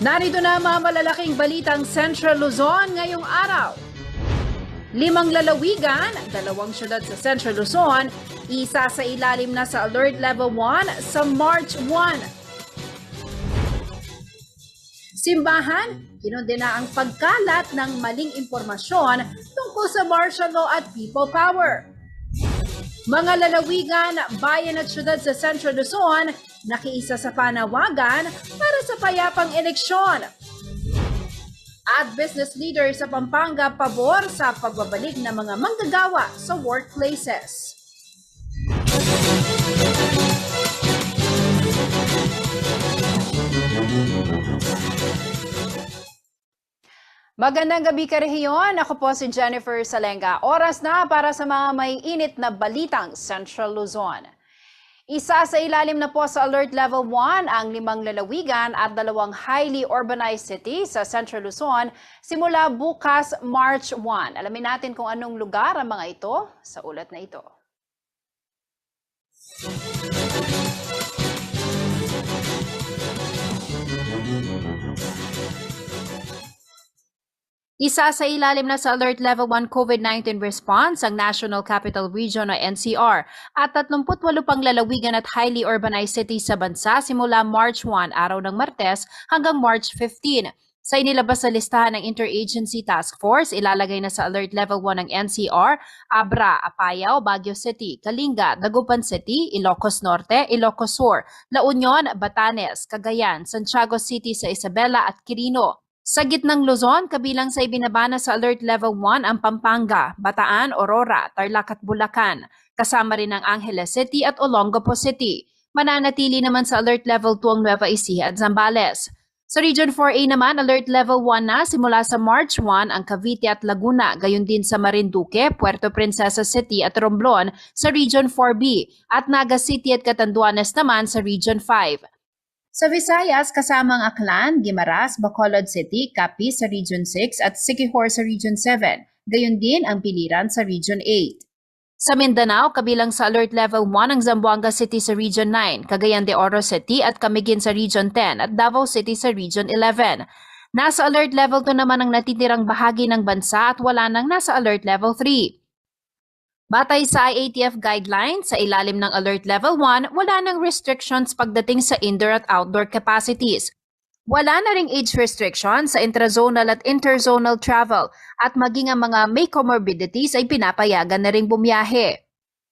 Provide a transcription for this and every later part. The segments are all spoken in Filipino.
Narito na ang mga malalaking balitang Central Luzon ngayong araw. 5 lalawigan, 2 syudad sa Central Luzon, isa sa ilalim na sa Alert Level 1 sa March 1. Simbahan, kinondena ang pagkalat ng maling impormasyon tungkol sa martial law at people power. Mga lalawigan, bayan at syudad sa Central Luzon, nakiisa sa panawagan para sa payapang eleksyon. At business leader sa Pampanga pabor sa pagbabalik ng mga manggagawa sa workplaces. Magandang gabi ka rehiyon. Ako po si Jennifer Salenga. Oras na para sa mga may init na balitang Central Luzon. Isa sa ilalim na po sa Alert Level 1 ang 5 lalawigan at 2 highly urbanized cities sa Central Luzon simula bukas March 1. Alamin natin kung anong lugar ang mga ito sa ulat na ito. Isa sa ilalim na sa Alert Level 1 COVID-19 response ang National Capital Region o NCR at 38 pang lalawigan at highly urbanized cities sa bansa simula March 1, araw ng Martes, hanggang March 15. Sa inilabas sa listahan ng Interagency Task Force, ilalagay na sa Alert Level 1 ng NCR, Abra, Apayao, Baguio City, Kalinga, Dagupan City, Ilocos Norte, Ilocos Sur, La Union, Batanes, Cagayan, Santiago City sa Isabela at Quirino. Sa gitnang Luzon, kabilang sa ibinaba na sa Alert Level 1 ang Pampanga, Bataan, Aurora, Tarlac at Bulacan. Kasama rin ang Angeles City at Olongapo City. Mananatili naman sa Alert Level 2 ang Nueva Ecija at Zambales. Sa Region 4A naman, Alert Level 1 na simula sa March 1 ang Cavite at Laguna, gayon din sa Marinduque, Puerto Princesa City at Romblon sa Region 4B at Naga City at Catanduanes naman sa Region 5. Sa Visayas, kasama ang Aklan, Guimaras, Bacolod City, Capiz sa Region 6 at Siquijor sa Region 7. Gayon din ang Piliran sa Region 8. Sa Mindanao, kabilang sa Alert Level 1 ang Zamboanga City sa Region 9, Cagayan de Oro City at Camiguin sa Region 10 at Davao City sa Region 11. Nasa Alert Level 2 naman ang natitirang bahagi ng bansa at wala nang nasa Alert Level 3. Batay sa IATF guidelines, sa ilalim ng Alert Level 1, wala nang restrictions pagdating sa indoor at outdoor capacities. Wala na ring age restrictions sa intrazonal at interzonal travel at maging ang mga may comorbidities ay pinapayagan na ring bumiyahe.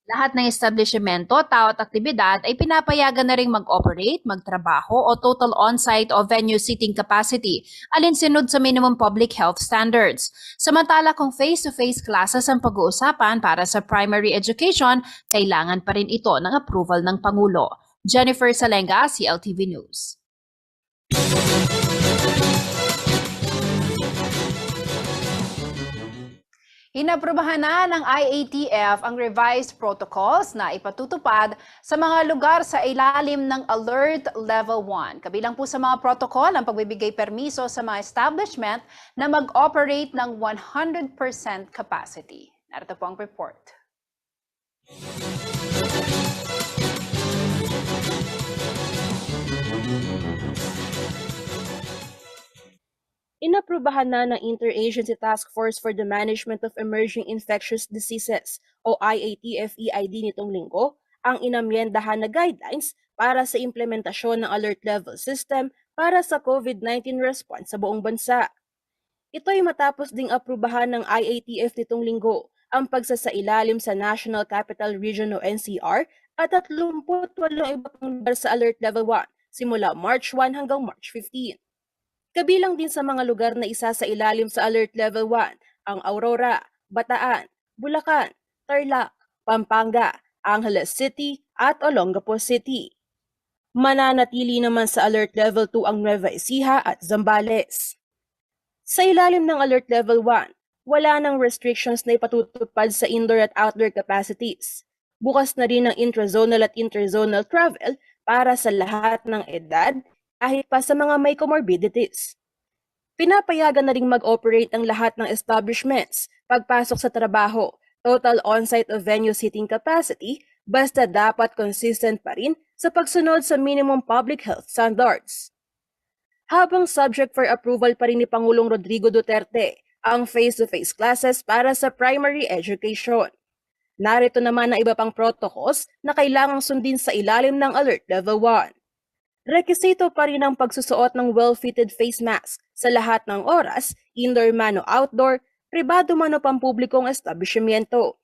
Lahat ng establishmento, tao at aktibidad ay pinapayagan na ring mag-operate, magtrabaho o total on-site o venue seating capacity, alinsunod sa minimum public health standards. Samantala kung face-to-face classes ang pag-uusapan para sa primary education, kailangan pa rin ito ng approval ng Pangulo. Jennifer Salenga, CLTV News. Inaprubahan na ng IATF ang revised protocols na ipatutupad sa mga lugar sa ilalim ng Alert Level 1. Kabilang po sa mga protocol ang pagbibigay permiso sa mga establishment na mag-operate ng 100% capacity. Narito po ang report. Inaprubahan na ng Interagency Task Force for the Management of Emerging Infectious Diseases o IATF-EID nitong linggo ang inamyendahan na guidelines para sa implementasyon ng alert level system para sa COVID-19 response sa buong bansa. Ito ay matapos ding aprubahan ng IATF nitong linggo ang pagsasailalim sa National Capital Region o NCR at 38 iba pang lugar sa Alert Level 1 simula March 1 hanggang March 15. Kabilang din sa mga lugar na isa sa ilalim sa Alert Level 1 ang Aurora, Bataan, Bulacan, Tarlac, Pampanga, Angeles City at Olongapo City. Mananatili naman sa Alert Level 2 ang Nueva Ecija at Zambales. Sa ilalim ng Alert Level 1, wala nang restrictions na ipatutupad sa indoor at outdoor capacities. Bukas na rin ang intrazonal at interzonal travel para sa lahat ng edad, kahit pa sa mga may comorbidities. Pinapayagan na ring mag-operate ang lahat ng establishments, pagpasok sa trabaho, total on-site o venue seating capacity, basta dapat consistent pa rin sa pagsunod sa minimum public health standards. habang subject for approval pa rin ni Pangulong Rodrigo Duterte ang face-to-face classes para sa primary education. Narito naman ang iba pang protocols na kailangang sundin sa ilalim ng Alert Level 1. Rekisito pa rin ang pagsusuot ng well-fitted face mask sa lahat ng oras, indoor man o outdoor, pribado man o pampublikong establishmento.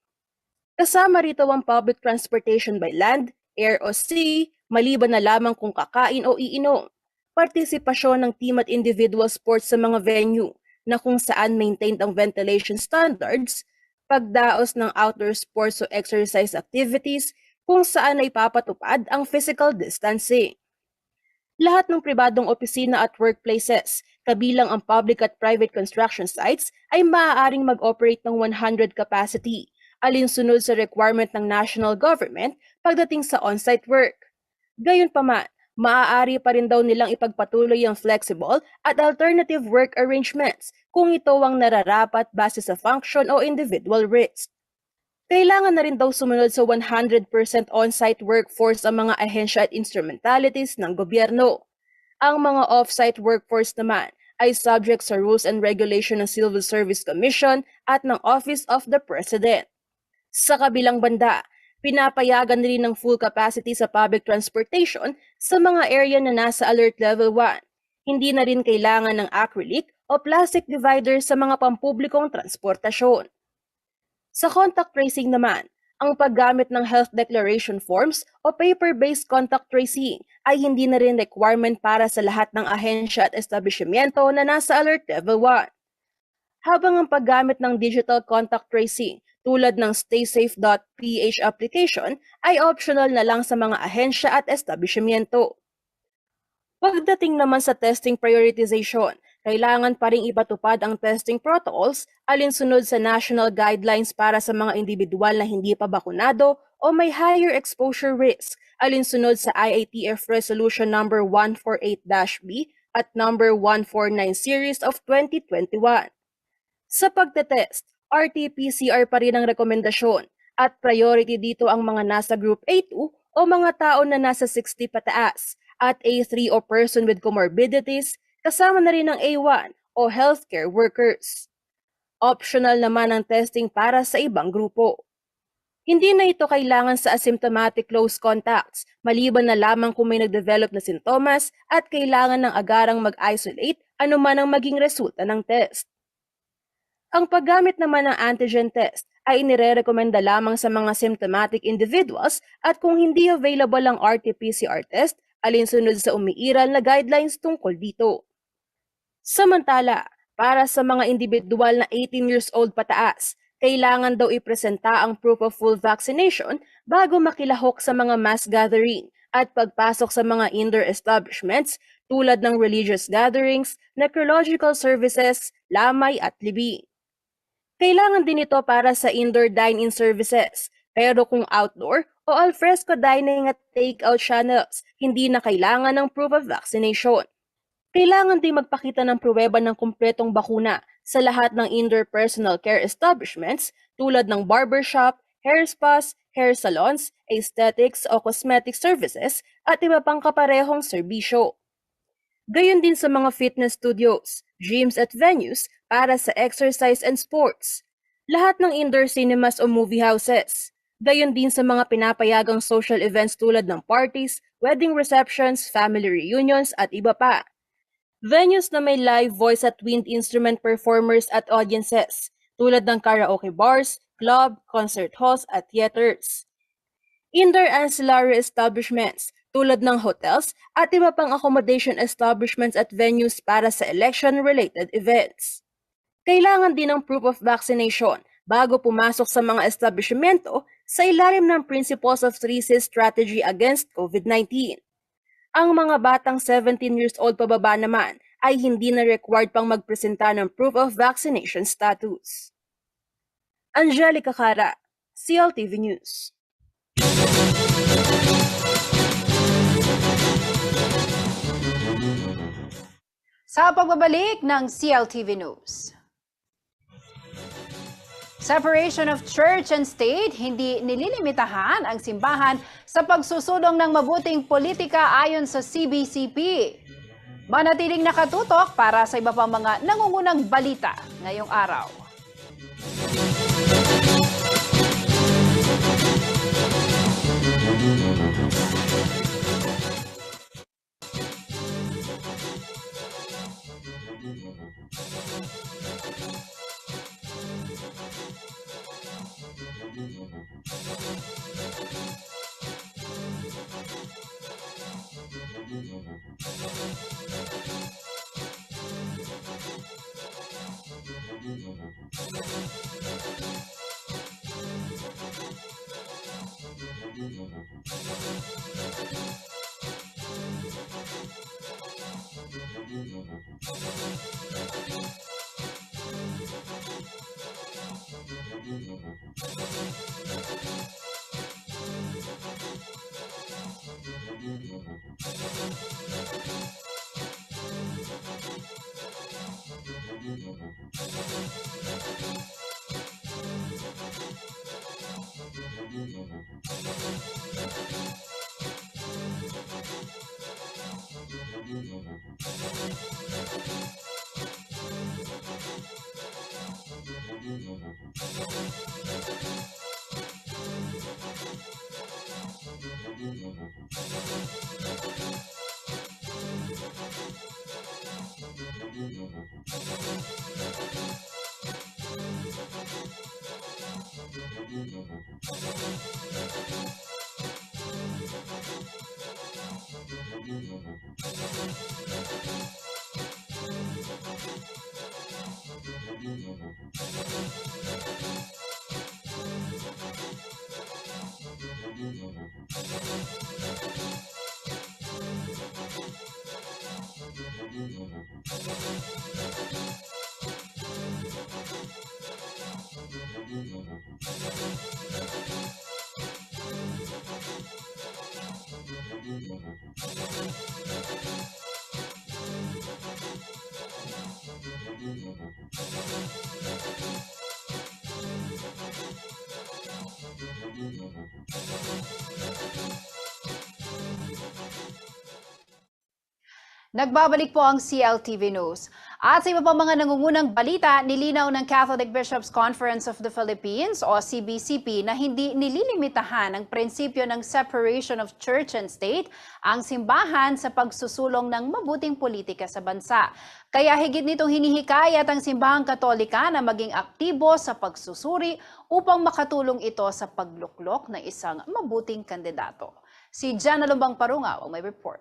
Kasama rito ang public transportation by land, air o sea, maliban na lamang kung kakain o iinom. Partisipasyon ng team at individual sports sa mga venue na kung saan maintained ang ventilation standards, pagdaos ng outdoor sports o exercise activities kung saan ay papatupad ang physical distancing. Lahat ng pribadong opisina at workplaces, kabilang ang public at private construction sites, ay maaaring mag-operate ng 100 capacity, alinsunod sa requirement ng national government pagdating sa on-site work. Gayunpaman, maaari pa rin daw nilang ipagpatuloy ang flexible at alternative work arrangements kung ito ang nararapat base sa function o individual risk. Kailangan na rin daw sumunod sa 100% on-site workforce ang mga ahensya at instrumentalities ng gobyerno. Ang mga off-site workforce naman ay subject sa rules and regulation ng Civil Service Commission at ng Office of the President. Sa kabilang banda, pinapayagan rin ng full capacity sa public transportation sa mga area na nasa Alert Level 1. Hindi na rin kailangan ng acrylic o plastic divider sa mga pampublikong transportasyon. Sa contact tracing naman, ang paggamit ng health declaration forms o paper-based contact tracing ay hindi na rin requirement para sa lahat ng ahensya at establishmento na nasa Alert Level 1. Habang ang paggamit ng digital contact tracing tulad ng staysafe.ph application ay optional na lang sa mga ahensya at establishmento. Pagdating naman sa testing prioritization, kailangan pa ring ipatupad ang testing protocols alinsunod sa national guidelines para sa mga individual na hindi pa bakunado o may higher exposure risk alinsunod sa IATF Resolution number 148-B at number 149 series of 2021. Sa pagtetest, RT-PCR pa rin ang rekomendasyon at priority dito ang mga nasa Group A2 o mga tao na nasa 60 pataas at A3 o person with comorbidities, kasama na rin ang A1 o healthcare workers. Optional naman ang testing para sa ibang grupo. Hindi na ito kailangan sa asymptomatic close contacts, maliban na lamang kung may nagdevelop na sintomas at kailangan ng agarang mag-isolate anuman ang maging resulta ng test. Ang paggamit naman ng antigen test ay inirerekomenda lamang sa mga symptomatic individuals at kung hindi available ang RT-PCR test, alinsunod sa umiiral na guidelines tungkol dito. Samantala, para sa mga individual na 18 years old pataas, kailangan daw ipresenta ang proof of full vaccination bago makilahok sa mga mass gathering at pagpasok sa mga indoor establishments tulad ng religious gatherings, necrological services, lamay at libing. Kailangan din ito para sa indoor dine-in services, pero kung outdoor o alfresco dining at take-out channels, hindi na kailangan ng proof of vaccination. Kailangan din magpakita ng pruweba ng kumpletong bakuna sa lahat ng indoor personal care establishments tulad ng barbershop, hair spas, hair salons, aesthetics o cosmetic services at iba pang kaparehong serbisyo. Gayon din sa mga fitness studios, gyms at venues para sa exercise and sports. Lahat ng indoor cinemas o movie houses. Gayon din sa mga pinapayagang social events tulad ng parties, wedding receptions, family reunions at iba pa. Venues na may live voice at wind instrument performers at audiences tulad ng karaoke bars, club, concert halls at theaters. Indoor ancillary establishments tulad ng hotels at iba pang accommodation establishments at venues para sa election-related events. Kailangan din ng proof of vaccination bago pumasok sa mga establishmento sa ilalim ng Principles of 3Cs Strategy Against COVID-19. Ang mga batang 17 years old pababa naman ay hindi na required pang magpresenta ng proof of vaccination status. Angelica Cara, CLTV News. Sa pagbabalik ng CLTV News. Separation of church and state, hindi nililimitahan ang simbahan sa pagsusulong ng mabuting politika ayon sa CBCP. Manatiling nakatutok para sa iba pang mga nangungunang balita ngayong araw. Nagbabalik po ang CLTV News. At sa iba pang mga nangungunang balita, nilinaw ng Catholic Bishops' Conference of the Philippines o CBCP na hindi nililimitahan ang prinsipyo ng separation of church and state ang simbahan sa pagsusulong ng mabuting politika sa bansa. Kaya higit nitong hinihikayat ang simbahang Katolika na maging aktibo sa pagsusuri upang makatulong ito sa pagluklok ng isang mabuting kandidato. Si Jana Lumbang Parungaw ang may report.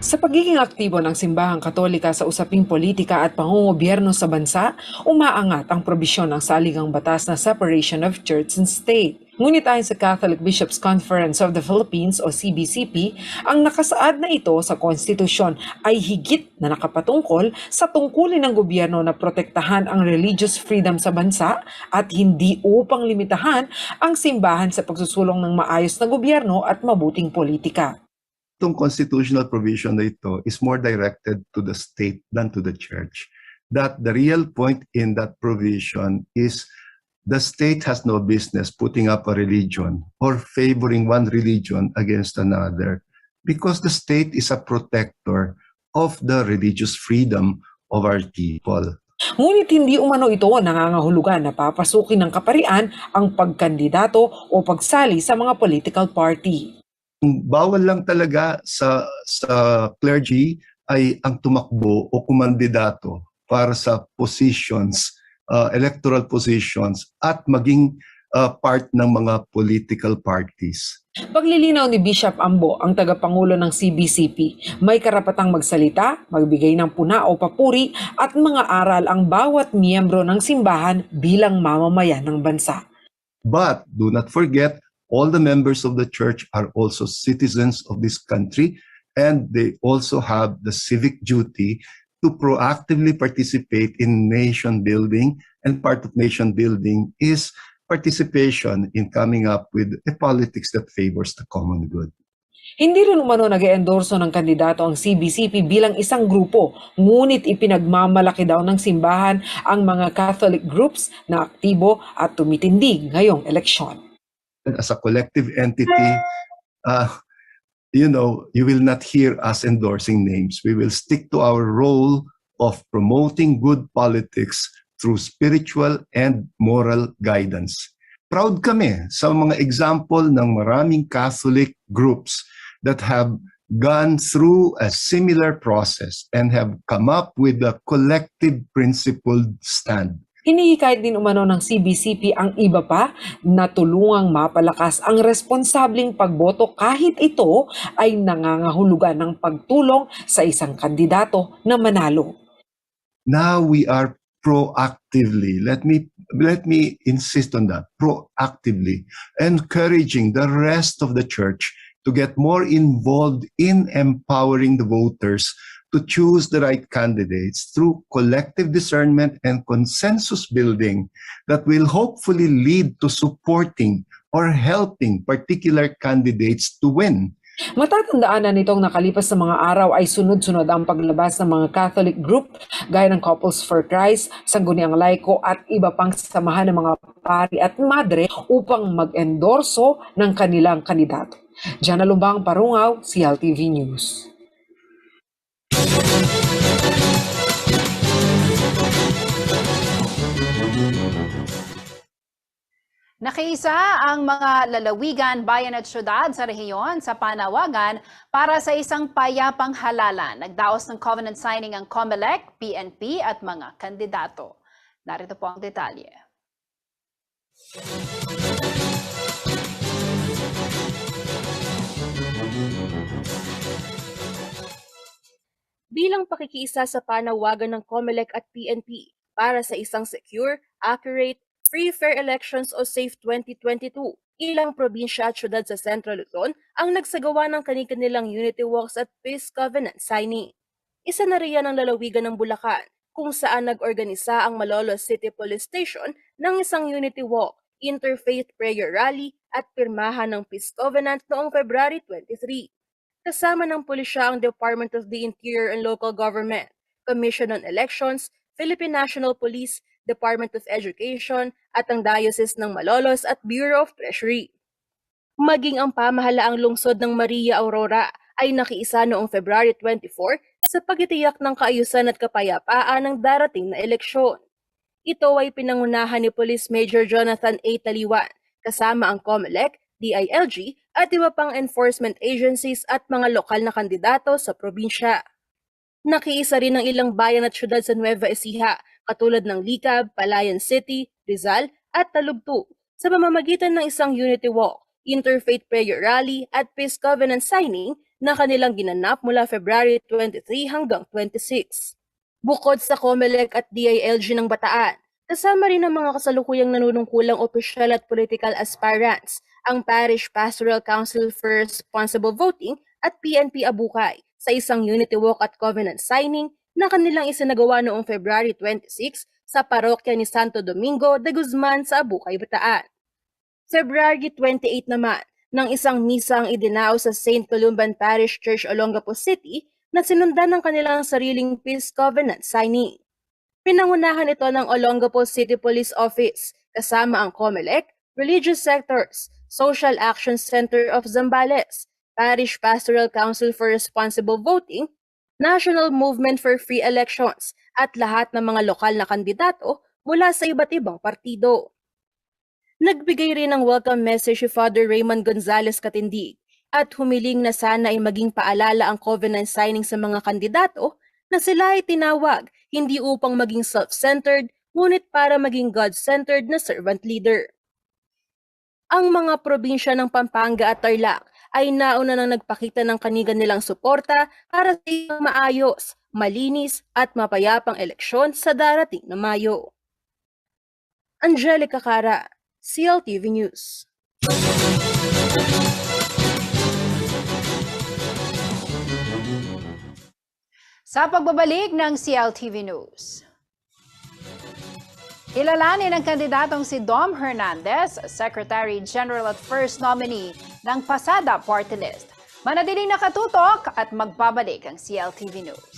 Sa pagiging aktibo ng simbahang Katolika sa usaping politika at pangungobyerno sa bansa, umaangat ang probisyon ng saligang batas na separation of church and state. Ngunit ayon sa Catholic Bishops' Conference of the Philippines o CBCP, ang nakasaad na ito sa konstitusyon ay higit na nakapatungkol sa tungkulin ng gobyerno na protektahan ang religious freedom sa bansa at hindi upang limitahan ang simbahan sa pagsusulong ng maayos na gobyerno at mabuting politika. Itong constitutional provision na ito is more directed to the state than to the church. That the real point in that provision is the state has no business putting up a religion or favoring one religion against another because the state is a protector of the religious freedom of our people. Ngunit hindi umano ito nangangahulugan na papasukin ng kaparian ang pagkandidato o pagsali sa mga political party. Bawal lang talaga sa clergy ay ang tumakbo o kumandidato para sa positions, electoral positions at maging part ng mga political parties. Paglilinaw ni Bishop Ambo, ang tagapangulo ng CBCP, may karapatang magsalita, magbigay ng puna o papuri at mga aral ang bawat miyembro ng simbahan bilang mamamayan ng bansa. But do not forget, all the members of the church are also citizens of this country, and they also have the civic duty to proactively participate in nation building, and part of nation building is participation in coming up with a politics that favors the common good. Hindi rin umano nag-endorso ng kandidato ang CBCP bilang isang grupo, ngunit ipinagmamalaki daw ng simbahan ang mga Catholic groups na aktibo at tumitindig ngayong eleksyon. as a collective entity, uh, you will not hear us endorsing names. We will stick to our role of promoting good politics through spiritual and moral guidance. Proud kami sa mga example ng maraming Catholic groups that have gone through a similar process and have come up with a collective principled stand. Hinihikayat din umano ng CBCP ang iba pa na tulungang mapalakas ang responsableng pagboto kahit ito ay nangangahulugan ng pagtulong sa isang kandidato na manalo. Now we are proactively, let me insist on that, proactively encouraging the rest of the church to get more involved in empowering the voters to choose the right candidates through collective discernment and consensus building that will hopefully lead to supporting or helping particular candidates to win. Matatandaan na nitong nakalipas na mga araw ay sunod-sunod ang paglabas ng mga Catholic group gaya ng Couples for Christ, Sangguniang Laiko at iba pang samahan ng mga pari at madre upang mag-endorso ng kanilang kandidato. Jana Lumbang, Parungaw, CLTV News. Nakiisa ang mga lalawigan, bayan at syudad sa rehiyon sa panawagan para sa isang payapang halalan. Nagdaos ng covenant signing ang COMELEC, PNP at mga kandidato. Narito po ang detalye. Bilang pakikiisa sa panawagan ng COMELEC at PNP para sa isang secure, accurate, free, fair elections o SAFE 2022, ilang probinsya at syudad sa Central Luzon ang nagsagawa ng kanilang unity walks at peace covenant signing. Isa na riyan ang lalawigan ng Bulacan, kung saan nag-organisa ang Malolos City Police Station ng isang unity walk, interfaith prayer rally at pirmahan ng peace covenant noong February 23. Kasama ng pulisya ang Department of the Interior and Local Government, Commission on Elections, Philippine National Police, Department of Education at ang Diocese ng Malolos at Bureau of Treasury. Maging ang pamahalaang lungsod ng Maria Aurora ay nakiisa noong February 24 sa pagtitiyak ng kaayusan at kapayapaan ng darating na eleksyon. Ito ay pinangunahan ni Police Major Jonathan A. Taliwan kasama ang COMELEC, DILG at iba pang enforcement agencies at mga lokal na kandidato sa probinsya. Nakiisa rin ang ilang bayan at syudad sa Nueva Ecija katulad ng Licab, Palayan City, Rizal at Talugtug sa pamamagitan ng isang unity walk, interfaith prayer rally at peace covenant signing na kanilang ginanap mula February 23 hanggang 26. Bukod sa COMELEC at DILG ng Bataan, kasama rin ang mga kasalukuyang nanunungkulang opisyal at political aspirants, ang Parish Pastoral Council for Responsible Voting at PNP Abukay sa isang unity walk at covenant signing na kanilang isinagawa noong February 26 sa parokya ni Santo Domingo de Guzman sa Abukay, Bataan. February 28 naman, ng isang misa ang idinao sa St. Columban Parish Church, Olongapo City na sinundan ng kanilang sariling peace covenant signing. Pinangunahan ito ng Olongapo City Police Office kasama ang COMELEC, religious sectors, Social Action Center of Zambales, Parish Pastoral Council for Responsible Voting, National Movement for Free Elections at lahat ng mga lokal na kandidato mula sa iba't ibang partido. Nagbigay rin ng welcome message si Father Raymond Gonzales Katindig at humiling na sana ay maging paalala ang covenant signing sa mga kandidato na sila ay tinawag hindi upang maging self-centered ngunit para maging God-centered na servant leader. Ang mga probinsya ng Pampanga at Tarlac ay nauna nang nagpakita ng kanilang suporta para sa isang maayos, malinis at mapayapang eleksyon sa darating na Mayo. Angelica Cara, CLTV News. Sa pagbabalik ng CLTV News. Kilalanin ang kandidatong si Dom Hernandez, Secretary General at First Nominee ng Pasada Party List. Manatiling nakatutok at magbabalik ang CLTV News.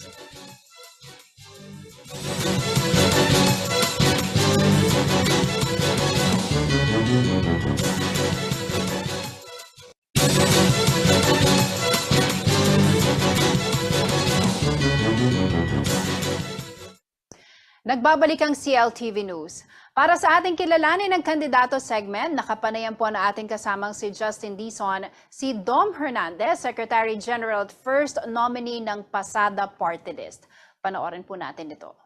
Nagbabalik ang CLTV News. Para sa ating kilalanin ng kandidato segment, nakapanayan po na ating kasamang si Justin Dizon, si Dom Hernandez, Secretary General at First Nominee ng Pasada Party List. Panoorin po natin ito.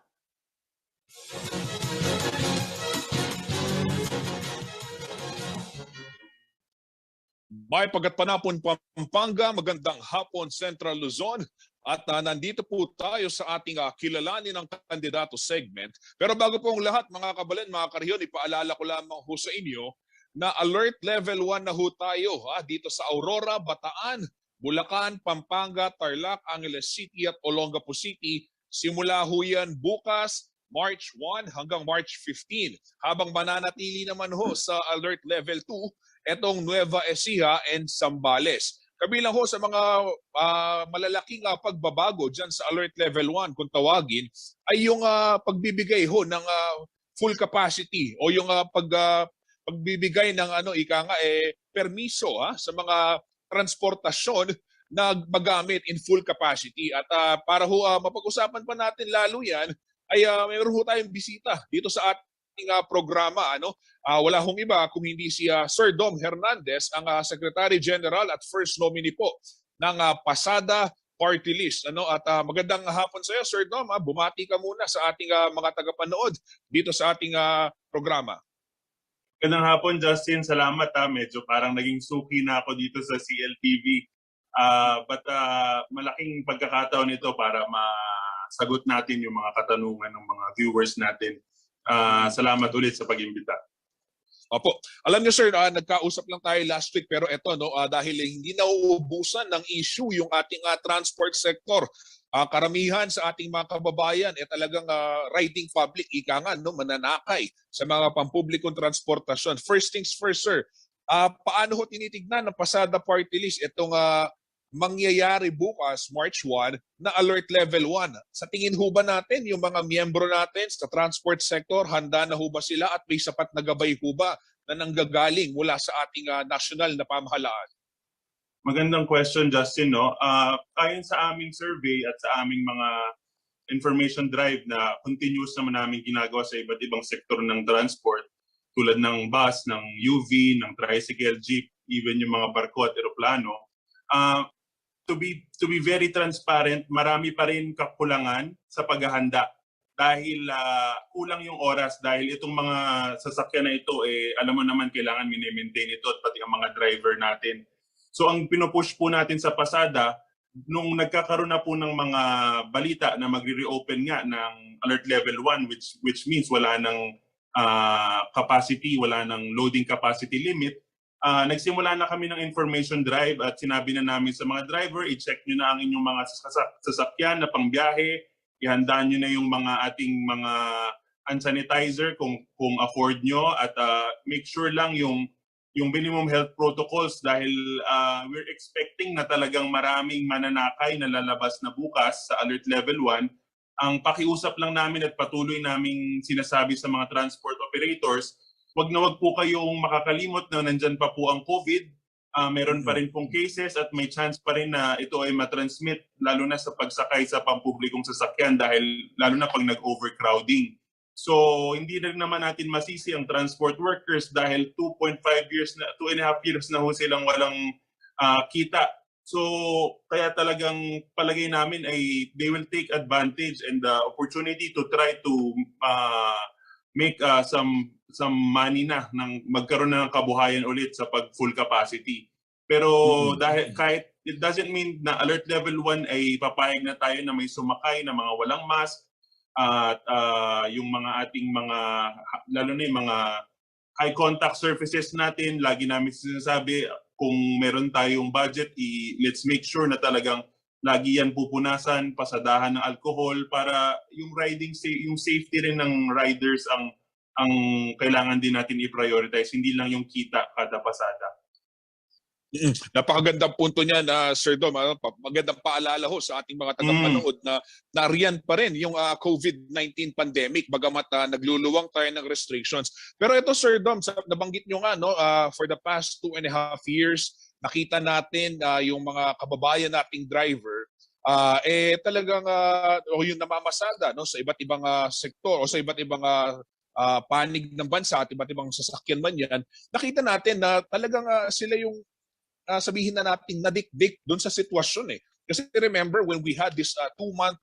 May Pagkatpanapon, Pampanga, magandang hapon Central Luzon. At nandito po tayo sa ating kilalanin ng kandidato segment. Pero bago pong lahat mga kabalan, mga karyon, ipaalala ko lamang ho sa inyo na alert level 1 na ho tayo dito sa Aurora, Bataan, Bulacan, Pampanga, Tarlac, Angeles City at Olongapo City. Simula ho yan bukas, March 1 hanggang March 15. Habang mananatili naman ho sa alert level 2, etong Nueva Ecija and Zambales. Kabilang ho sa mga malalaking pagbabago dyan sa alert level 1 kung tawagin ay yung pagbibigay ho ng full capacity o yung pagbibigay ng permiso sa mga transportasyon na magamit in full capacity. At para ho mapag-usapan pa natin lalo yan ay mayroon ho tayong bisita dito sa ating programa. Wala hong iba kung hindi si Sir Dom Hernandez, ang Secretary General at First Nominee po ng Pasada Party List. At magandang hapon sa iyo, Sir Dom. Bumati ka muna sa ating mga tagapanood dito sa ating programa. Magandang hapon, Justin. Salamat. Medyo parang naging suki na ako dito sa CLTV. But malaking pagkakataon ito para masagot natin yung mga katanungan ng mga viewers natin. Salamat ulit sa pag-imbita. Opo. Alam niyo sir, nagkausap lang tayo last week pero eto dahil hindi nauubusan ng issue yung ating transport sector. Karamihan sa ating mga kababayan talagang riding public, mananakay sa mga pampublikong transportasyon. First things first sir, paano ho tinitignan ng Pasada Party List itong mangyayari bukas, March 1, na alert level 1. Sa tingin ho ba natin, yung mga miyembro natin sa transport sector, handa na ho ba sila at may sapat na gabay ho ba na nanggagaling mula sa ating national na pamahalaan? Magandang question, Justin. Ayon sa aming survey at sa aming mga information drive na continuous naman namin ginagawa sa iba't ibang sektor ng transport, tulad ng bus, ng UV, ng tricycle, jeep, even yung mga barko at eroplano, to be very transparent, marami pa rin kakulangan sa paghahanda dahil kulang yung oras dahil itong mga sasakyan na ito alam mo naman kailangan mini-maintain ito at pati ang mga driver natin. So ang pinupush po natin sa Pasada nung nagkakaroon na po ng mga balita na magre-reopen nga ng alert level 1 which means wala ng capacity, wala ng loading capacity limit. Nagsimula na kami ng information drive at sinabi na namin sa mga driver, i-check nyo na ang inyong mga sasakyan na pangbiyahe, ihandaan nyo na yung mga ating mga hand sanitizer kung afford nyo at make sure lang yung minimum health protocols dahil we're expecting na talagang maraming mananakay na lalabas na bukas sa alert level 1. Ang pakiusap lang namin at patuloy naming sinasabi sa mga transport operators, wag po kayong makakalimot na nandyan pa po ang COVID. Meron pa rin pong cases at may chance pa rin na ito ay matransmit lalo na sa pagsakay sa pampublikong sasakyan dahil lalo na pag nag-overcrowding. So hindi rin naman natin masisi ang transport workers dahil 2.5 years na, 2.5 years na ho silang walang kita. So kaya talagang palagay namin ay they will take advantage and the opportunity to try to make some money na ng magkaroon na ng kabuhayan ulit sa pag full capacity. Pero dahil kahit it doesn't mean na alert level 1 ay papayag na tayo na may sumakay na mga walang mask at yung mga ating mga lalo na yung mga high contact surfaces natin, lagi namin sinasabi kung meron tayong budget, let's make sure na talagang lagi yan pupunasan, pasadahan ng alcohol para yung yung safety rin ng riders ang kailangan din natin i-prioritize, hindi lang yung kita kada pasada. Napakagandang punto niya na Sir Dom. Magandang paalala ho sa ating mga tagapanood na nariyan pa rin yung COVID-19 pandemic bagamat nagluluwang tayo ng restrictions. Pero ito Sir Dom, nabanggit nyo nga for the past 2.5 years, nakita natin yung mga kababayan nating driver talagang o yung namamasada no sa iba't ibang sektor o sa iba't ibang panig ng bansa at iba't ibang sasakyan man yan, nakita natin na talagang sila yung sabihin na natin nadikdik doon sa sitwasyon eh. Kasi remember when we had this 2-month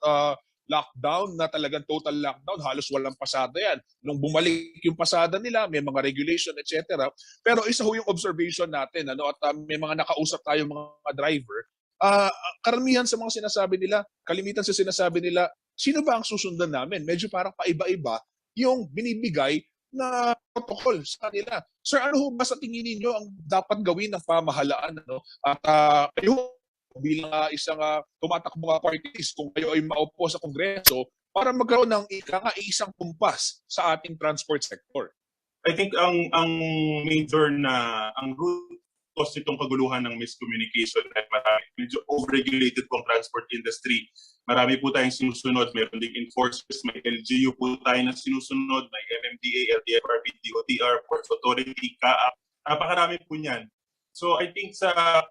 lockdown na talagang total lockdown, halos walang pasada yan. Nung bumalik yung pasada nila, may mga regulation, etc. Pero isa ho yung observation natin, ano, at may mga nakausap tayo mga driver, karamihan sa mga sinasabi nila, kalimitan sa sinasabi nila, sino ba ang susundan namin? Medyo parang paiba-iba yung binibigay na protocol sa kanila. Sir, ano ho ba sa tingin ninyo ang dapat gawin ng pamahalaan? Ano? At kayo bilang isang tumatakbong party list, kung kayo ay maupo sa Kongreso, para magkaroon ng isang kumpas sa ating transport sector. I think ang major na ang root cause nitong kaguluhan ng miscommunication ay marami. Medyo overregulated po ang transport industry. Marami po tayong sinusunod. Meron ding enforcers, may LGU po tayo na sinusunod, may MMDA, LTFRB, DOTR, Ports Authority, CAAP. Napakarami po niyan. So I think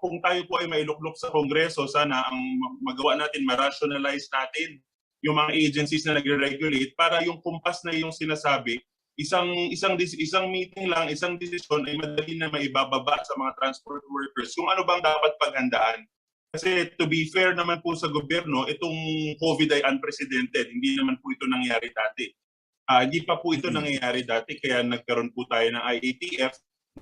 kung tayo po ay mailuklok sa Kongreso, sana ang magawa natin, ma-rationalize natin yung mga agencies na nagre-regulate para yung kumpas na yung sinasabi, isang meeting lang, isang desisyon ay madali na maibababa sa mga transport workers kung ano bang dapat paghandaan. Kasi to be fair naman po sa gobyerno, itong COVID ay unprecedented. Hindi naman po ito nangyari dati. Hindi pa po ito nangyayari dati, kaya nagkaroon po tayo ng IATF,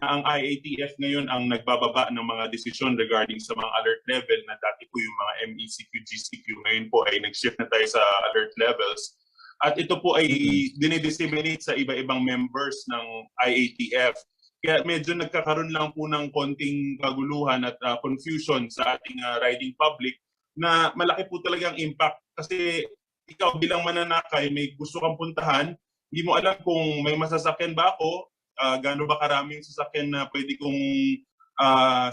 na ang IATF ngayon ang nagbababa ng mga desisyon regarding sa mga alert level na dati po yung mga MECQ, GCQ. Ngayon po ay nag-shift na tayo sa alert levels. At ito po ay dinidisseminate sa iba-ibang members ng IATF. Kaya medyo nagkakaroon lang po ng konting kaguluhan at confusion sa ating riding public na malaki po talagang impact. Kasi ikaw bilang mananakay, may gusto kang puntahan, hindi mo alam kung may masasakyan ba ako, gaano ba karaming sasakyan na pwede kong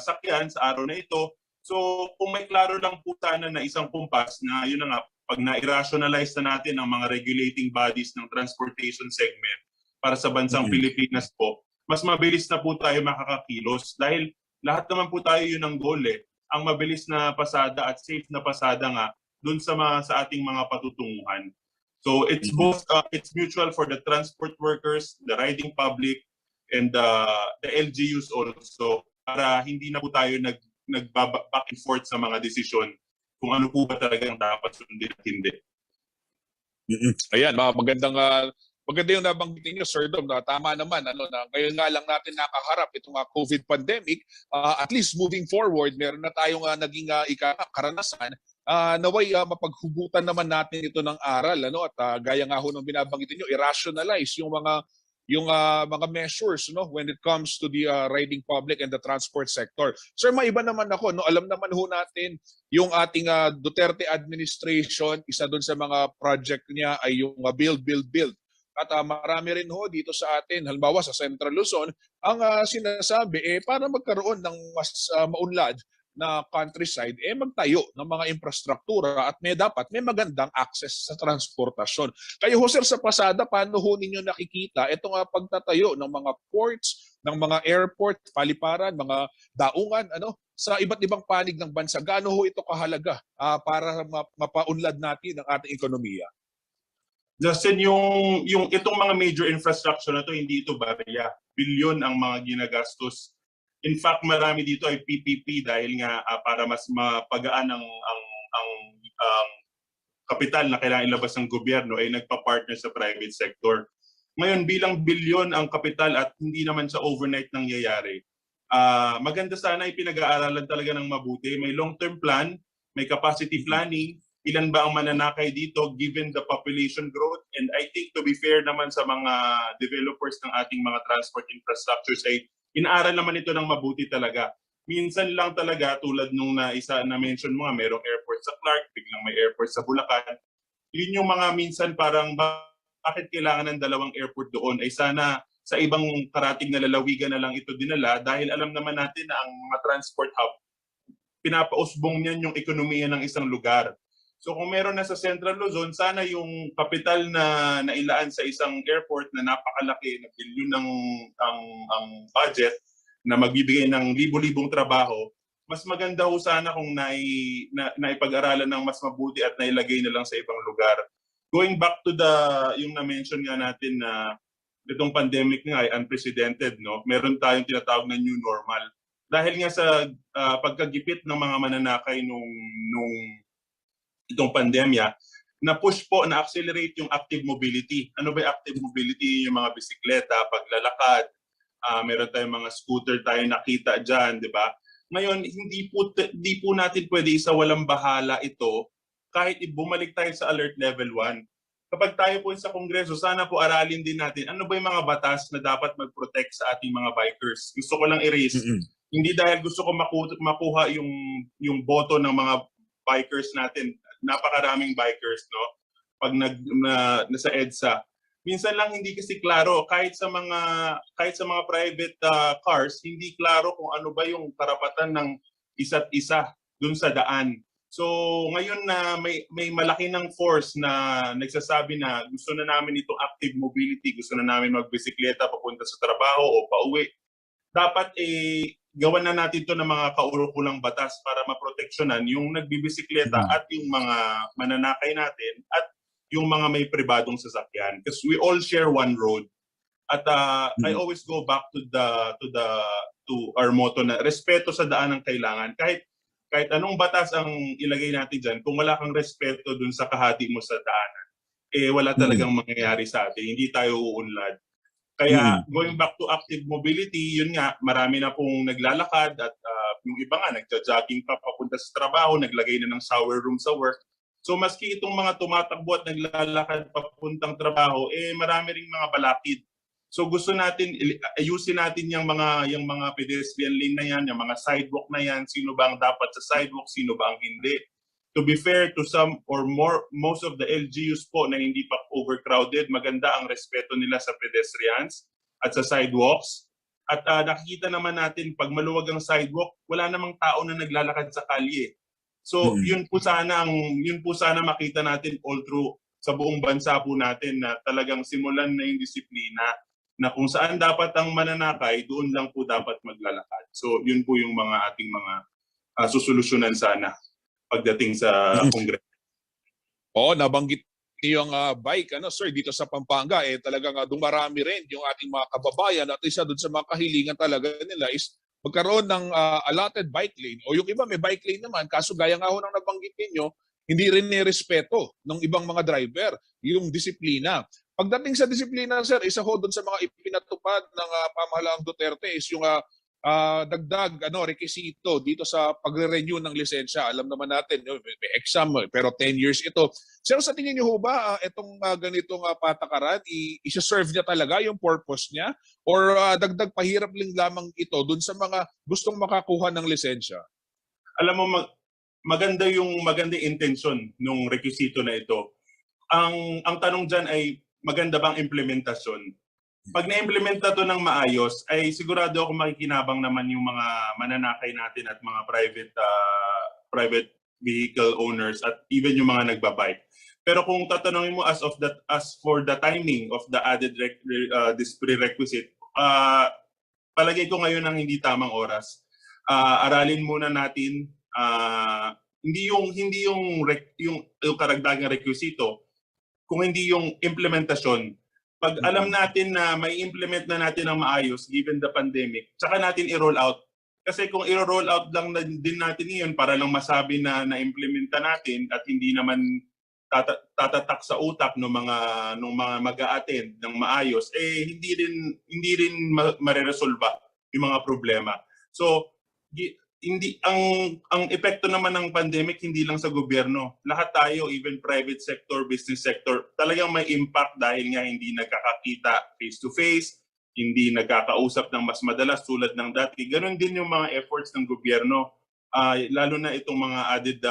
sakyan sa araw na ito. So kung may klaro lang po sana na isang kumpas na yun na nga, pag na-irrationalize na natin ang mga regulating bodies ng transportation segment para sa bansang Pilipinas po, mas mabilis na po tayo makakakilos. Dahil lahat naman po tayo yun ang goal eh. Ang mabilis na pasada at safe na pasada nga dun sa ating mga patutunguhan. So it's both, it's mutual for the transport workers, the riding public, and the LGUs also, para hindi na po tayo back and forth sa mga desisyon kung ano po ba talagang dapat sundin at hindi. Ayan, maganda yung nabanggitin niyo, Sir Dom, na tama naman, na ngayon nga lang natin nakaharap itong COVID pandemic. At least moving forward, meron na tayong naging karanasan. Naway mapaghugutan naman natin ito ng aral, at gaya nga ho ng binabanggit niyo, i-rationalize yung mga measures when it comes to the riding public and the transport sector. Sir, maiba naman ako, alam naman ho natin yung ating Duterte administration, isa doon sa mga project niya ay yung build. At marami rin ho dito sa atin, halimbawa sa Central Luzon, ang sinasabi para magkaroon ng mas maunlad na countryside, magtayo ng mga infrastruktura at dapat may magandang access sa transportasyon. Kayo ho, sir, sa pasada, paano ho ninyo nakikita itong pagtatayo ng mga ports, ng mga airport, paliparan, mga daungan, sa iba't ibang panig ng bansa? Gaano ho ito kahalaga para mapaunlad natin ang ating ekonomiya? Justin, yung itong mga major infrastructure na to, hindi ito barya. Bilyon ang mga ginagastos. In fact, marami dito ay PPP dahil nga para mas mapagaan ang kapital na kailangan ilabas ng gobyerno ay nagpa-partner sa private sector. Ngayon, bilang bilyon ang kapital at hindi naman sa overnight nangyayari, maganda sana ipinag-aaralan talaga ng mabuti. May long-term plan, may capacity planning, ilan ba ang mananakay dito given the population growth. And I think to be fair naman sa mga developers ng ating mga transport infrastructures ay inaaral naman ito ng mabuti talaga. Minsan lang talaga, tulad nung na-mention mo nga, merong airport sa Clark, biglang may airport sa Bulacan. Yun yung mga minsan parang bakit kailangan ng dalawang airport doon? Ay sana sa ibang karating na lalawigan na lang ito dinala dahil alam naman natin na ang mga transport hub, pinapausbong niyan yung ekonomiya ng isang lugar. So kung meron na sa Central Luzon, sana yung kapital na nailaan sa isang airport na napakalaki, na bilyon ang budget, na magbibigay ng libo-libong trabaho, mas maganda ho sana kung naipag-aralan ng mas mabuti at nailagay na lang sa ibang lugar. Going back to yung na-mention nga natin na itong pandemic nga ay unprecedented, no? Meron tayong tinatawag na new normal. Dahil nga sa pagkagipit ng mga mananakay nung itong pandemya, na-push po, na-accelerate yung active mobility. Ano ba yung active mobility? Yung mga bisikleta, paglalakad, meron tayong mga scooter tayo nakita dyan, di ba? Ngayon, hindi po natin pwede walang bahala ito kahit bumalik tayo sa alert level 1. Kapag tayo po sa Kongreso, sana po aralin din natin ano ba yung mga batas na dapat mag-protect sa ating mga bikers. Gusto ko lang i-raise, hindi dahil gusto ko makuha yung boto ng mga bikers natin. Napakaraming bikers, no? Pag nasa EDSA. Minsan lang hindi kasi klaro kahit sa mga private cars, hindi klaro kung ano ba yung karapatan ng isa't isa dun sa daan. So ngayon na may malaki ng force na nagsasabi na gusto na namin itong active mobility, gusto na namin magbisikleta papunta sa trabaho o pauwi. Dapat gawan na natin to ng mga kaukulang batas para maproteksyonan yung nagbibisikleta at yung mga mananakay natin at yung mga may pribadong sasakyan, because we all share one road. At I always go back to our motto na respeto sa daan ang kailangan. Kahit anong batas ang ilagay natin dyan, kung wala kang respeto dun sa kahati mo sa daanan, wala talagang mangyayari sa atin. Hindi tayo uunlad. Kaya going back to active mobility, yun nga, marami na pong naglalakad at yung iba nga, nagja-jogging pa papunta sa trabaho, naglagay na ng shower room sa work. So maski itong mga tumatakbo at naglalakad papuntang trabaho, marami ring mga balakid. So gusto natin ayusin natin yung mga pedestrian lane na yan, yung mga sidewalk na yan, sino ba ang dapat sa sidewalk, sino ba ang hindi. To be fair to some or most of the LGUs po na hindi pa overcrowded, maganda ang respeto nila sa pedestrians at sa sidewalks. At nakikita naman natin pag maluwag ang sidewalk, wala namang tao na naglalakad sa kalye. So yun po sana makita natin all through sa buong bansa po natin na talagang simulan na yung disiplina na kung saan dapat ang mananakay, doon lang po dapat maglalakad. So yun po yung mga ating mga susolusyonan sana pagdating sa Kongreso. Oo, nabanggit niyo yung bike, sir, dito sa Pampanga, talagang dumarami rin yung ating mga kababayan at isa doon sa mga kahilingan talaga nila is magkaroon ng allotted bike lane o yung iba may bike lane naman, kaso gaya nga ho ng nabanggit ninyo, hindi rin nirespeto ng ibang mga driver yung disiplina. Pagdating sa disiplina, sir, isa ho doon sa mga ipinatupad ng pamahalaang Duterte is yung dagdag rekisito dito sa pagre-renew ng lisensya. Alam naman natin, may exam pero 10 years ito. Sir, sa tingin niyo ho ba itong ganitong patakaran, i-serve niya talaga yung purpose niya? Or dagdag pahirap lang lamang ito dun sa mga gustong makakuha ng lisensya? Alam mo, maganda yung intensyon ng rekisito na ito. Ang tanong dyan ay maganda bang implementasyon? Pag na-implementa to ng maayos, ay sigurado ako makikinabang naman yung mga mananakay natin at mga private vehicle owners at even yung mga nagbabike. Pero kung tatanungin mo as for the timing of the added this prerequisite, palagay ko ngayon ang hindi tamang oras. Aralin muna natin hindi yung karagdagang requisito, kung hindi yung implementasyon. Pag alam natin na may implement na natin ng maayos given the pandemic, tsaka natin i-roll out. Kasi kung i-roll out lang din natin yun para lang masabi na na-implementa natin at hindi naman tatatak sa utak ng mga mag-a-attend ng maayos, hindi rin mareresolba yung mga problema. So, ang epekto naman ng pandemic hindi lang sa gobyerno. Lahat tayo, even private sector, business sector, talagang may impact dahil nga hindi nagkakakita face-to-face, hindi nagkakausap ng mas madalas tulad ng dati. Ganon din yung mga efforts ng gobyerno, lalo na itong mga added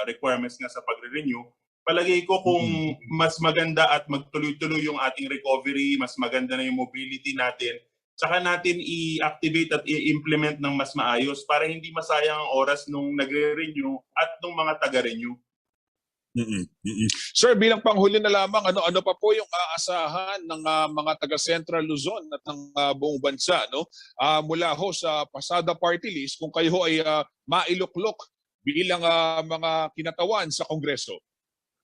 requirements nga sa pagre-renew. Palagay ko kung mas maganda at magtuloy-tuloy yung ating recovery, mas maganda na yung mobility natin, saka natin i-activate at i-implement ng mas maayos para hindi masayang ang oras nung nagre-renew at nung mga taga-renew. Sir, bilang panghuli na lamang, ano pa po yung aasahan ng mga taga Central Luzon at ng buong bansa, no? Mula ho sa pasada party list kung kayo ho ay mailuklok bilang mga kinatawan sa Kongreso.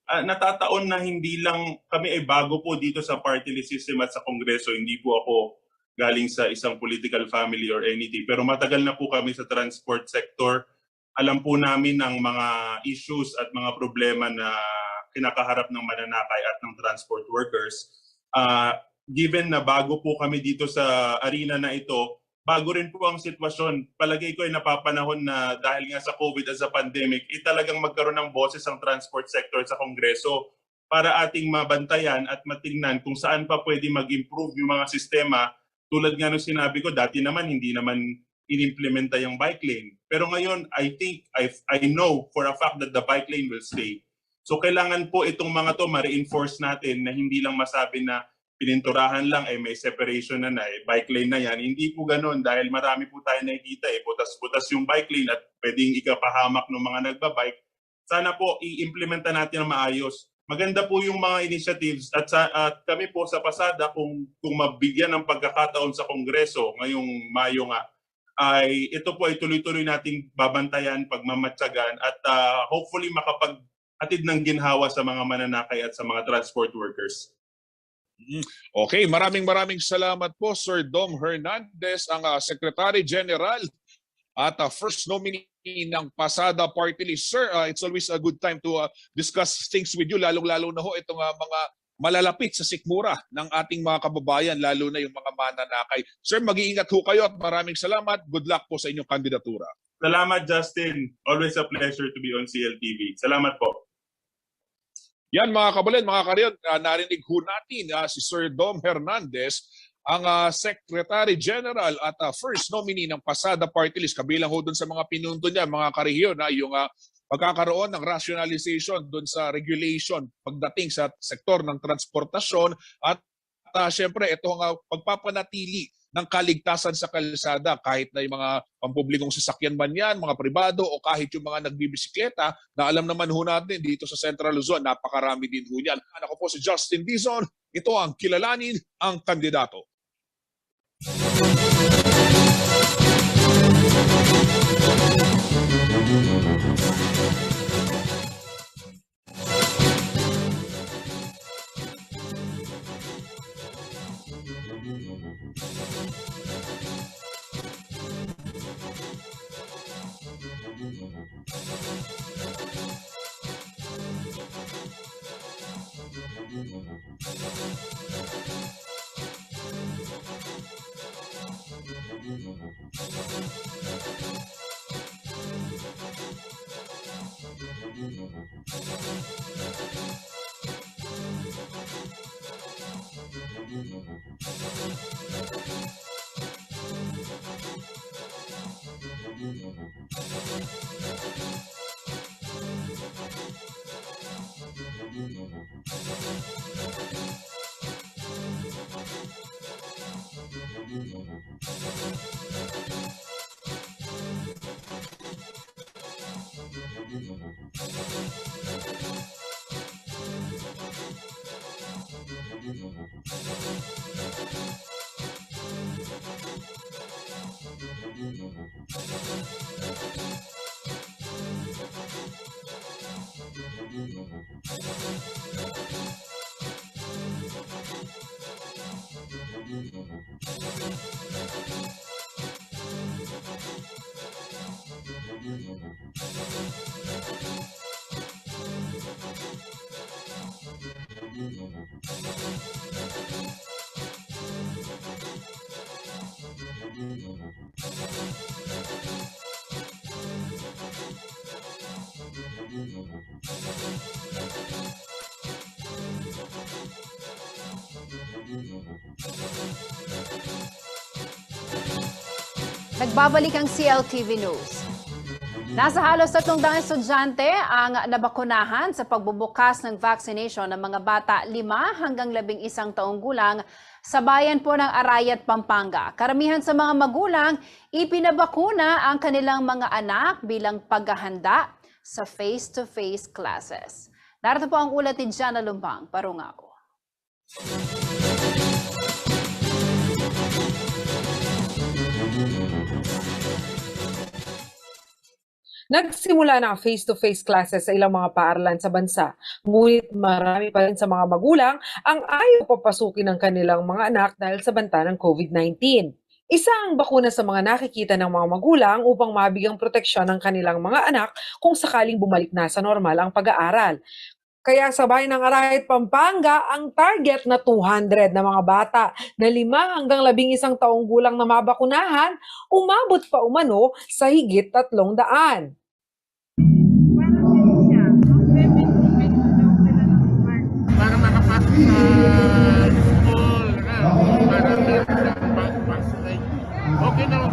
Natataon na hindi lang kami ay bago po dito sa party list system at sa Kongreso. Hindi po ako galing sa isang political family or anything. Pero matagal na po kami sa transport sector. Alam po namin ang mga issues at mga problema na kinakaharap ng mananakay at ng transport workers. Given na bago po kami dito sa arena na ito, bago rin po ang sitwasyon. Palagay ko ay napapanahon na dahil nga sa COVID as a pandemic, talagang magkaroon ng boses ang transport sector sa Kongreso para ating mabantayan at matingnan kung saan pa pwede mag-improve yung mga sistema. Tulad nga nung sinabi ko, dati naman hindi naman inimplementa yung bike lane. Pero ngayon, I know for a fact that the bike lane will stay. So kailangan po itong mga to ma-reinforce natin na hindi lang masabi na pininturahan lang may separation na bike lane na yan. Hindi po ganoon dahil marami po tayo nakikita butas-butas yung bike lane at pwedeng ikapahamak ng mga nagbabike. Sana po i-implementa natin ng maayos. Maganda po yung mga initiatives at kami po sa pasada kung mabigyan ng pagkakataon sa Kongreso ngayong Mayo nga, ay ito po ay tuloy-tuloy nating babantayan, pagmamatsagan at hopefully makapag-atid ng ginhawa sa mga mananakay at sa mga transport workers. Okay, maraming salamat po Sir Dom Hernandez, ang Secretary General at first nominee ng Pasada Party List. Sir, it's always a good time to discuss things with you, lalong-lalo na ho itong mga malalapit sa sikmura ng ating mga kababayan, lalo na yung mga mananakay. Sir, mag-iingat ho kayo at maraming salamat. Good luck po sa inyong kandidatura. Salamat, Justin. Always a pleasure to be on CLTV. Salamat po. Yan mga kababayan, mga kariyon, narinig ho natin si Sir Dom Hernandez, ang Secretary General at first nominee ng Pasada Party List. Kabilang ho dun sa mga pinunto niya, mga kariyon, yung pagkakaroon ng rationalization doon sa regulation pagdating sa sektor ng transportasyon at syempre ito ang pagpapanatili ng kaligtasan sa kalsada kahit na yung mga pampublikong sasakyan man yan, mga pribado o kahit yung mga nagbibisikleta na alam naman ho natin dito sa Central Luzon, napakarami din ho yan. Ako po si Justin Dizon, ito ang Kilalanin ang Kandidato. Nagbabalik ang CLTV News. Nasa halos 300 estudyante ang nabakunahan sa pagbubukas ng vaccination ng mga bata 5 hanggang 11 taong gulang sa bayan po ng Arayat, Pampanga. Karamihan sa mga magulang, ipinabakuna ang kanilang mga anak bilang paghahanda sa face-to-face classes. Narito po ang ulat ni Jana Lumbang, Parungao. Nagsimula na ang face-to-face classes sa ilang mga paaralan sa bansa. Ngunit marami pa rin sa mga magulang ang ayaw papasukin ng kanilang mga anak dahil sa banta ng COVID-19. Isa ang bakuna sa mga nakikita ng mga magulang upang mabigyang proteksyon ng kanilang mga anak kung sakaling bumalik na sa normal ang pag-aaral. Kaya sa bayan ng Arayat, Pampanga, ang target na 200 na mga bata na 5 hanggang 11 taong gulang na mabakunahan, umabot pa umano sa higit 300. Para makapasok sa school para okay na po.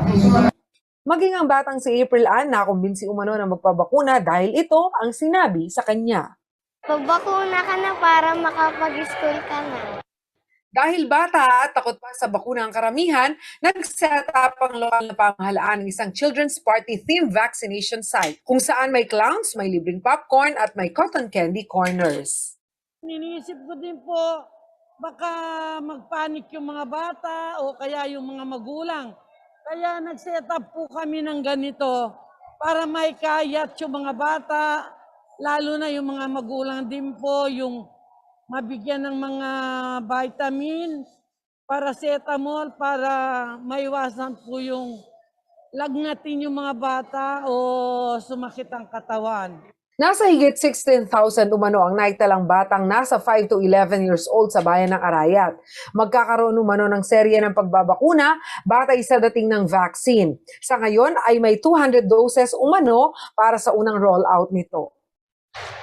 Maging ang batang si April Ann nakumbinsi umano na magpabakuna dahil ito ang sinabi sa kanya. Magbakuna ka na para makapag-school ka na. Dahil bata at takot pa sa bakuna ang karamihan, nag-set up ang lokal na pamahalaan ng isang children's party theme vaccination site kung saan may clowns, may libreng popcorn at may cotton candy corners. Iniisip ko din po, baka magpanik yung mga bata o kaya yung mga magulang. Kaya nag-set up po kami ng ganito para may kayat yung mga bata, lalo na yung mga magulang din po, yung mabigyan ng mga vitamin, paracetamol para maiwasan po yung lagnatin yung mga bata o sumakit ang katawan. Nasa higit 16,000 umano ang naitalang batang nasa 5 to 11 years old sa bayan ng Arayat. Magkakaroon umano ng serye ng pagbabakuna batay sa dating ng vaccine. Sa ngayon ay may 200 doses umano para sa unang rollout nito.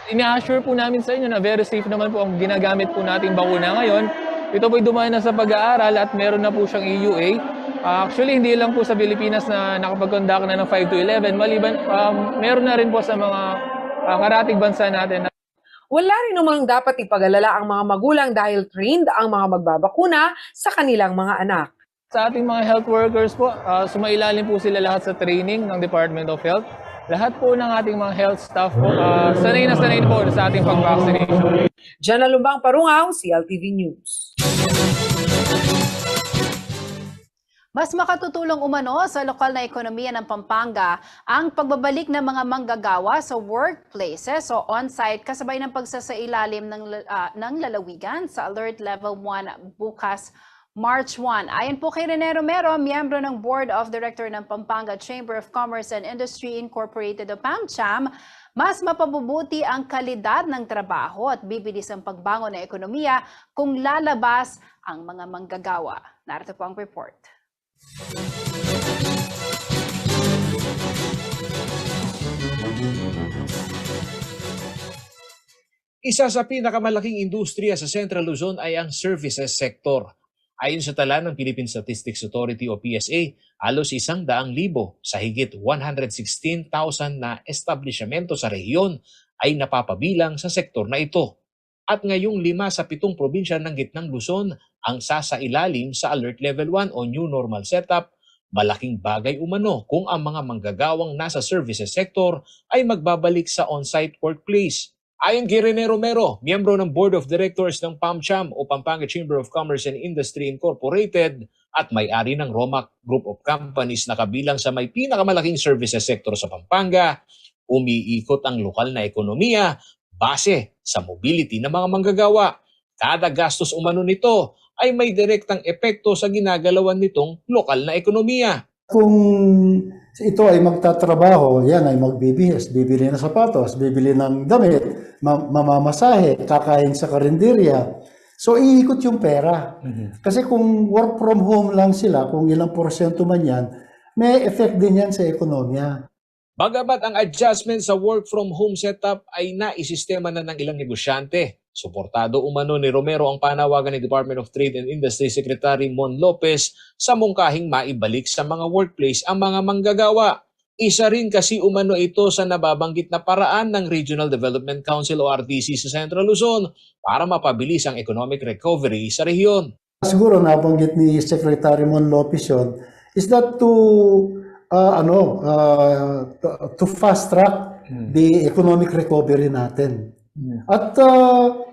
Ina-assure po namin sa inyo na very safe naman po ang ginagamit po nating bakuna ngayon. Ito po'y dumaan na sa pag-aaral at meron na po siyang EUA. Actually, hindi lang po sa Pilipinas na nakapag-conduct na ng 5 to 11. Maliban, meron na rin po sa mga karatig bansa natin. Wala rin umang dapat ipag-alala ang mga magulang dahil trained ang mga magbabakuna sa kanilang mga anak. Sa ating mga health workers po, sumailalim po sila lahat sa training ng Department of Health. Lahat po ng ating mga health staff po, sanay na po sa ating pag-vaccination. Jana Lumbang, Parungao, CLTV News. Mas makatutulong umano sa lokal na ekonomiya ng Pampanga ang pagbabalik ng mga manggagawa sa workplaces o on-site kasabay ng pagsasailalim ng lalawigan sa Alert Level 1 bukas March 1. Ayon po kay Rene Romero, miyembro ng Board of Director ng Pampanga Chamber of Commerce and Industry Incorporated o PAMCHAM, mas mapabubuti ang kalidad ng trabaho at bibilis ang pagbangon ng ekonomiya kung lalabas ang mga manggagawa. Narito po ang report. Isa sa pinakamalaking industriya sa Central Luzon ay ang services sector. Ayon sa tala ng Philippine Statistics Authority o PSA, halos 100,000 sa higit 116,000 na establishmento sa rehiyon ay napapabilang sa sektor na ito. At ngayong 5 sa 7 probinsya ng gitnang Luzon ang sasailalim sa Alert Level 1 o New Normal Setup, malaking bagay umano kung ang mga manggagawang nasa services sector ay magbabalik sa on-site workplace. Ayon kay Rene Romero, miyembro ng Board of Directors ng PAMCHAM o Pampanga Chamber of Commerce and Industry Incorporated at may-ari ng Romac Group of Companies na kabilang sa may pinakamalaking services sector sa Pampanga, umiikot ang lokal na ekonomiya base sa mobility ng mga manggagawa. Kada gastos umano nito ay may direktang epekto sa ginagalawan nitong lokal na ekonomiya. Kung ito ay magtatrabaho, yan ay magbibihis, bibili ng sapatos, bibili ng damit, mamamasahe, kakain sa karinderya. So iikot yung pera. Kasi kung work from home lang sila, kung ilang porsyento man yan, may effect din yan sa ekonomiya. Bagamat ang adjustment sa work from home setup ay naisistema na ng ilang negosyante, suportado umano ni Romero ang panawagan ni Department of Trade and Industry Secretary Mon Lopez sa mungkahing maibalik sa mga workplace ang mga manggagawa. Isa rin kasi umano ito sa nababanggit na paraan ng Regional Development Council o RDC sa Central Luzon para mapabilis ang economic recovery sa rehiyon. Siguro nabanggit ni Secretary Mon Lopez yun, is that to fast track the economic recovery natin. At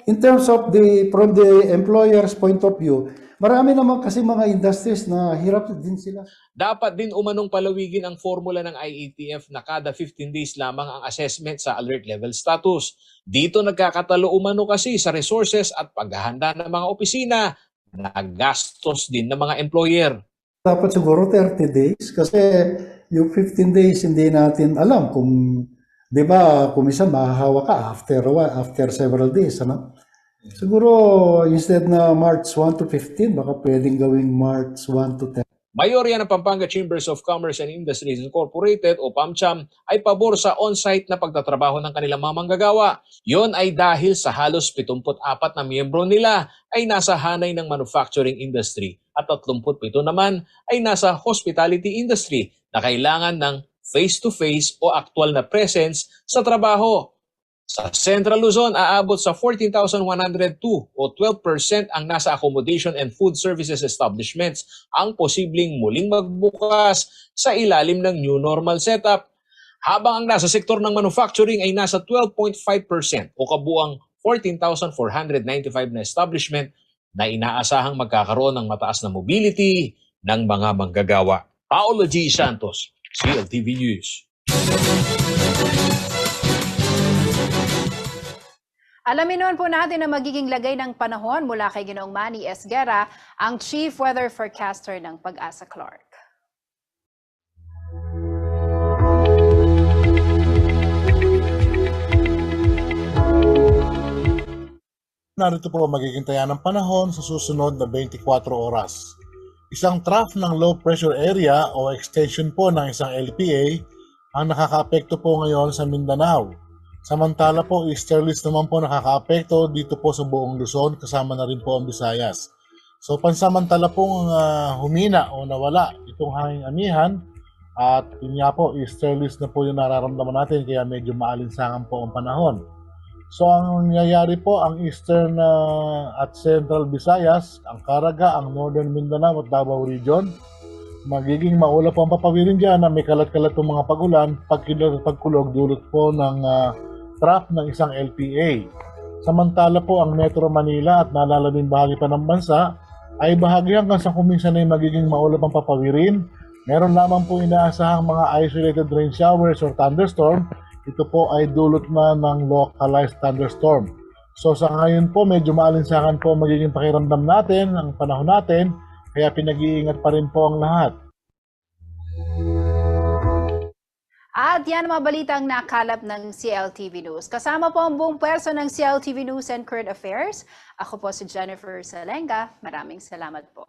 in terms of from the employer's point of view, marami naman kasi mga industries na hirap din sila. Dapat din umanong palawigin ang formula ng IATF na kada 15 days lamang ang assessment sa alert level status. Dito nagkakatalo umano kasi sa resources at paghahanda ng mga opisina na gastos din ng mga employer. Dapat siguro 30 days kasi yung 15 days hindi natin alam kung, di ba, kung minsan mahahawa ka after several days, ano? Siguro instead na March 1 to 15, baka pwedeng gawing March 1 to 10. Mayorya ng Pampanga Chambers of Commerce and Industries Incorporated o PAMCHAM ay pabor sa on-site na pagtatrabaho ng kanilang mga manggagawa. Yon ay dahil sa halos 74 na miyembro nila ay nasa hanay ng manufacturing industry at 37 naman ay nasa hospitality industry na kailangan ng face-to-face o aktual na presence sa trabaho. Sa Central Luzon, aabot sa 14,102 o 12% ang nasa accommodation and food services establishments ang posibleng muling magbukas sa ilalim ng new normal setup. Habang ang nasa sektor ng manufacturing ay nasa 12.5% o kabuang 14,495 na establishment na inaasahang magkakaroon ng mataas na mobility ng mga manggagawa. Paolo G. Santos, CLTV News. Alamin naman po natin ang magiging lagay ng panahon mula kay Ginoong Manny Esguerra, ang Chief Weather Forecaster ng Pag-asa Clark. Narito po magiging taya ng panahon sa susunod na 24 oras. Isang trough ng low pressure area o extension po ng isang LPA ang nakakaapekto po ngayon sa Mindanao. Samantala po, easterlies naman po nakakaapekto dito po sa buong Luzon, kasama na rin po ang Visayas. So pansamantala pong humina o nawala itong hanging amihan at yun nga po, easterlies na po yung nararamdaman natin kaya medyo maalinsangan po ang panahon. So ang nangyayari po, ang eastern at central Visayas, ang Caraga, ang northern Mindanao at Davao Region, magiging maulap po ang papawirin dyan na may kalat-kalat po mga pagulan, pagkilot at pagkulog dulot po ng trough ng isang LPA. Samantala po ang Metro Manila at nalalabing bahagi pa ng bansa ay bahagi hanggang sa kuminsan ay magiging maulap ang papawirin. Meron lamang po inaasahang mga isolated rain showers or thunderstorm. Ito po ay dulot na ng localized thunderstorm. So sa ngayon po medyo maalinsangan po magiging pakiramdam natin, ang panahon natin, kaya pinag-iingat pa rin po ang lahat. At yan ang mga balitang nakalap ng CLTV News. Kasama po ang buong pwersa ng CLTV News and Current Affairs. Ako po si Jennifer Salenga. Maraming salamat po.